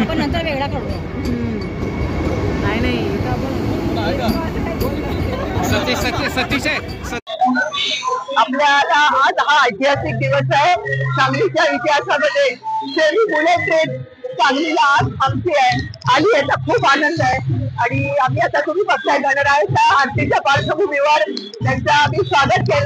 आपण नंतर वेगळा काढूया. नाही सतीश आहे. आपल्याला आज हा ऐतिहासिक दिवस आहे. सांगलीच्या इतिहासामध्ये शेरी बुलेट ट्रेन सांगलीला आज थांबते आहे आणि याचा खूप आनंद आहे. आणि आम्ही आता तुम्ही बघताय गणरायाच्या आरतीच्या पार्श्वभूमीवर त्यांचं आम्ही स्वागत केलं.